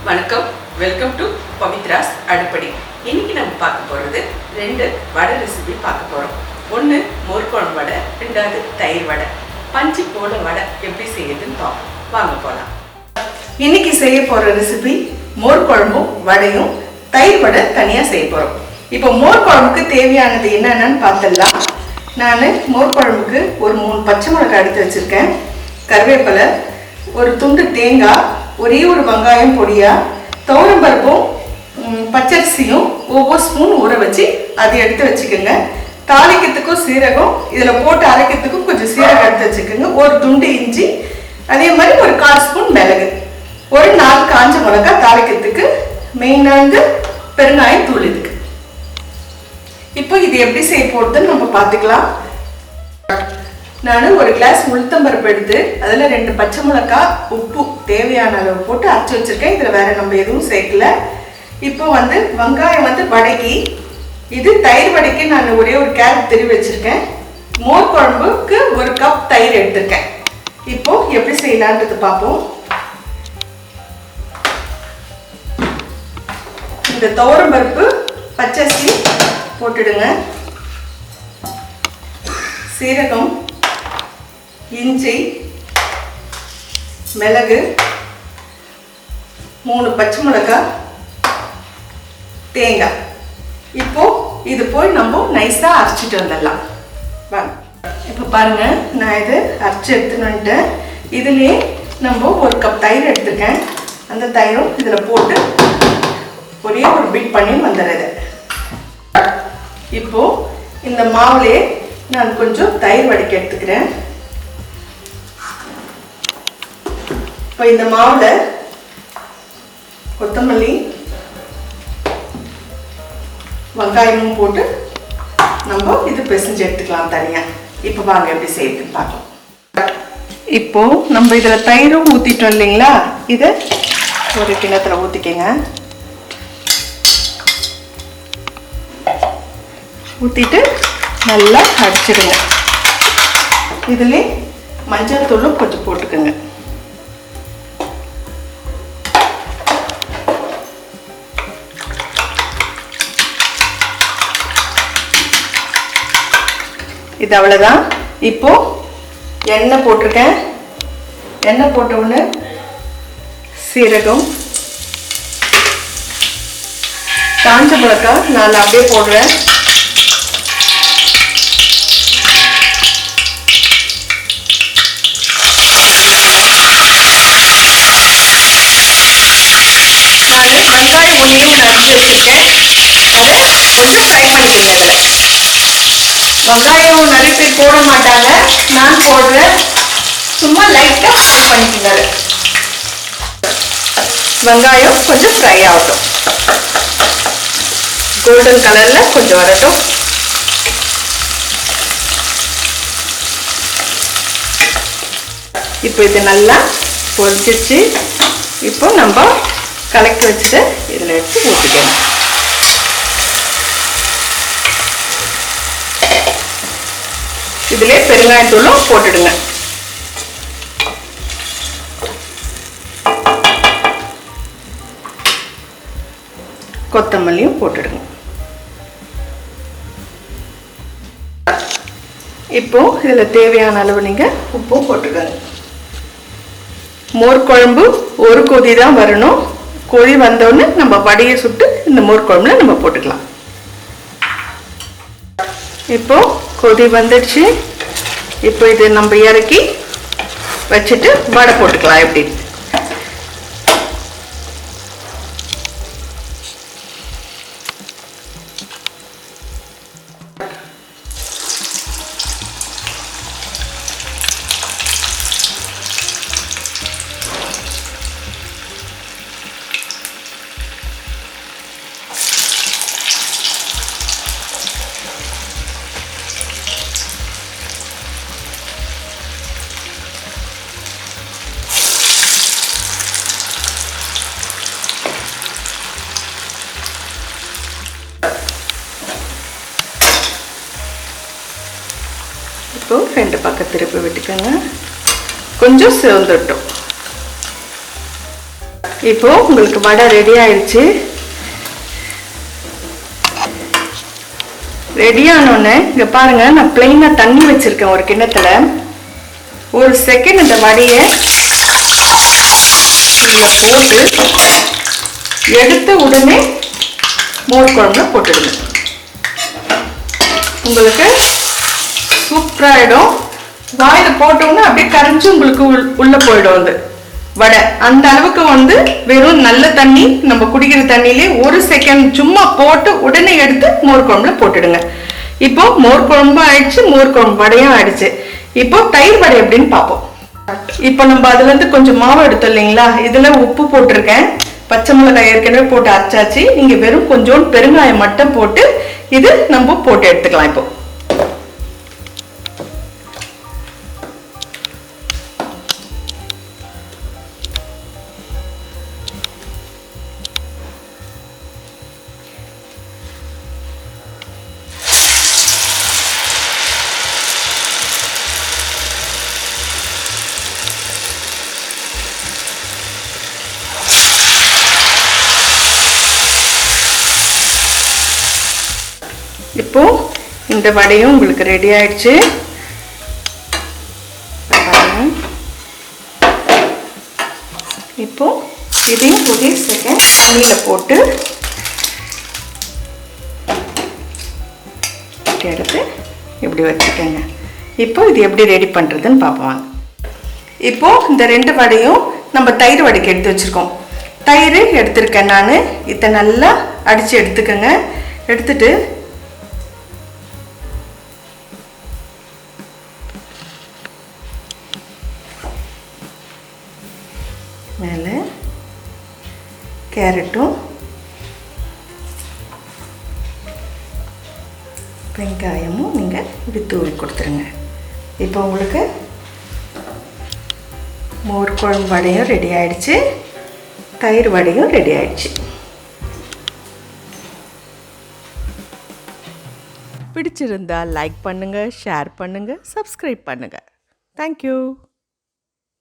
வணக்கம், welcome to பவித்ராஸ் அடுப்படி. இன்னைக்கு நம்ம பார்க்க போகிறது 2 வடை ரெசிபி பார்க்க போகிறோம். ஒன்று மோர்குழம்பு வடை, ரெண்டாவது தயிர் வடை. பஞ்சு போல வடை எப்படி செய்யுதுன்னு பார்ப்போம். வாங்க போகலாம். இன்னைக்கு செய்ய போகிற ரெசிபி மோர்குழம்பும் வடையும், தயிர் வடை தனியாக செய்ய போகிறோம். இப்போ மோர்குழம்புக்கு தேவையானது என்னென்னு பார்த்துடலாம். நான் மோர்குழம்புக்கு ஒரு 3 பச்சை மிளகாய் எடுத்து வச்சுருக்கேன், கருவேப்பிலை, ஒரு துண்டு தேங்காய், ஒரே ஒரு வெங்காயம் பொடியா, துவரம்பருப்பும் பச்சரிசியும் ஒவ்வொரு ஸ்பூன் ஊற வச்சு அதை எடுத்து வச்சுக்கோங்க. தாளிக்கிறதுக்கும் சீரகம், இதில் போட்டு அரைக்கிறதுக்கும் கொஞ்சம் சீரகம் எடுத்து வச்சுக்கோங்க. ஒரு துண்டு இஞ்சி, அதே மாதிரி ஒரு 1/4 ஸ்பூன் மிளகு, ஒரு 4 காஞ்ச மிளகாய் தாளிக்கிறதுக்கு, மெயினாக பெருங்காயம் தூள் இதுக்கு. இப்போ இது எப்படி செய்ய போகிறதுன்னு நம்ம பார்த்துக்கலாம். நான் ஒரு கிளாஸ் உளுத்தம்பருப்பு எடுத்து அதில் 2 பச்சை மிளகாய், உப்பு தேவையான அளவு போட்டு அரைச்சி வச்சுருக்கேன். இதில் வேறு நம்ம எதுவும் சேர்க்கல. இப்போ வெங்காயம் வடைக்கு, இது தயிர் வடைக்கு நான் ஒரே ஒரு கேரட் திருவி வச்சுருக்கேன். மோர் குழம்புக்கு 1 கப் தயிர் எடுத்துருக்கேன். இப்போ எப்படி செய்யலான்றது பார்ப்போம். இந்த துவரம்பருப்பு, பச்சரிசி போட்டுடுங்க, சீரகம், இஞ்சி, மிளகு, 3 பச்சை மிளகாய், தேங்காய். இப்போ இது போய் நம்ம நைஸாக அரைச்சிட்டு வந்துடலாம். வாங்க. இப்போ பாருங்க, நான் இது அரைச்சி எடுத்துன்னு வந்துட்டேன். இதுலேயே நம்ம 1 கப் தயிர் எடுத்துருக்கேன். அந்த தயிரும் இதில் போட்டு ஒரே ஒரு பீட் பண்ணி வந்துடுறது. இப்போ இந்த மாவுலேயே நான் கொஞ்சம் தயிர் வடைக்கு எடுத்துக்கிறேன். இப்போ இந்த மாவில் கொத்தமல்லி, வெங்காயமும் போட்டு நம்ம இது பிசைஞ்சு எடுத்துக்கலாம் தனியாக. இப்போ வாங்க எப்படி செய்யறதுன்னு பார்க்கலாம். இப்போ நம்ம இதில் தயிரும் ஊற்றிட்டோம் இல்லைங்களா, இதை ஒரு கிணத்துல ஊற்றிக்கங்க. ஊற்றிட்டு நல்லா அடிச்சிடுங்க. இதுலேயே மஞ்சள் தூளும் கொஞ்சம் போட்டுக்கோங்க. இது அவ்வளோதான். இப்போ எண்ணெய் போட்டிருக்கேன். எண்ணெய் போட்ட உடனே சீரகம், காஞ்ச மிளகாய் 4 அப்படியே போடுறேன். நான் வெங்காயம் ஒன்றையும் அரைச்சி வச்சுருக்கேன். அதை கொஞ்சம் ஃப்ரை பண்ணிக்கோங்க. அதில் வெங்காயம் நிறைய பேர் போட மாட்டாங்க, நான் போடுறேன். சும்மா லைட்டாக ஃப்ரை பண்ணிக்கோங்க. வெங்காயம் கொஞ்சம் ஃப்ரை ஆகட்டும், கோல்டன் கலரில் கொஞ்சம் வரட்டும். இப்போ இது நல்லா பொரிச்சிச்சு. இப்போ நம்ம கலக்கி வச்சுட்டு இதில் எடுத்து ஊற்றிக்கணும். இதிலே பெருங்காயத்தூளும் போட்டுடுங்க. கொத்தமல்லியும் போட்டுடுங்க. இப்போ இதில் தேவையான அளவு நீங்கள் உப்பும் போட்டுக்கோங்க. மோர் குழம்பு ஒரு கொதி தான் வரணும். கொதி வந்தோடனே நம்ம வடையை சுட்டு இந்த மோர் குழம்புல நம்ம போட்டுக்கலாம். இப்போ கொதி வந்துடுச்சு. இப்போ இது நம்ம இறக்கி வச்சுட்டு வடை போட்டுக்கலாம். எப்படி இப்போ 2 பக்கம் திருப்பி விட்டுக்கோங்க. கொஞ்சம் சிவந்துட்டோம். இப்போ உங்களுக்கு வடை ரெடி ஆயிடுச்சு. ரெடி ஆனோடனே இங்கே பாருங்க, நான் பிளெயினாக தண்ணி வச்சிருக்கேன் ஒரு கிண்ணத்துல. ஒரு செகண்ட் இந்த வடையை போட்டு எடுத்த உடனே மோர் குழம்புல போட்டுடுங்க. உங்களுக்கு சூப்பராகிடும். வாயில் போட்டோன்னா அப்படியே கரைஞ்சி உங்களுக்கு உள்ள போயிடும் அது வடை. அந்த அளவுக்கு வெறும் நல்ல தண்ணி, நம்ம குடிக்கிற தண்ணியிலே ஒரு செகண்ட் சும்மா போட்டு உடனே எடுத்து மோர் குழம்புல போட்டுடுங்க. இப்போ மோர் குழம்பும் ஆயிடுச்சு, மோர் குழம்பு வடையும் ஆயிடுச்சு. இப்போ தயிர் வடை எப்படின்னு பார்ப்போம். இப்போ நம்ம அதுல இருந்து கொஞ்சம் மாவு எடுத்தோம் இல்லைங்களா, இதுல உப்பு போட்டிருக்கேன், பச்சை மிளகாய் ஏற்கனவே போட்டு அரைச்சாச்சு. நீங்க வெறும் கொஞ்சோண்டு பெருங்காயம் மட்டும் போட்டு இது நம்ம போட்டு எடுத்துக்கலாம். இப்போ இப்போ இந்த வடையும் உங்களுக்கு ரெடி ஆயிடுச்சு. இப்போ இதையும் ஒரு செகண்ட் தண்ணியில் போட்டு எடுத்து இப்படி வச்சுக்கோங்க. இப்போ இது எப்படி ரெடி பண்ணுறதுன்னு பார்ப்போம். இப்போ இந்த 2 வடையும் நம்ம தயிர் வடைக்கு எடுத்து வச்சுருக்கோம். தயிர் எடுத்துருக்கேன் நான். இதை நல்லா அடித்து எடுத்துக்கோங்க. எடுத்துட்டு மேலே கேரட்டும் வெங்காயமும் நீங்கள் இப்படி தூவி கொடுத்துருங்க. இப்போ உங்களுக்கு மோர் குழம்பு வடையும் ரெடி ஆயிடுச்சு, தயிர் வடையும் ரெடி ஆயிடுச்சு. பிடிச்சிருந்தா லைக் பண்ணுங்கள், ஷேர் பண்ணுங்கள், சப்ஸ்கிரைப் பண்ணுங்கள். தேங்க்யூ.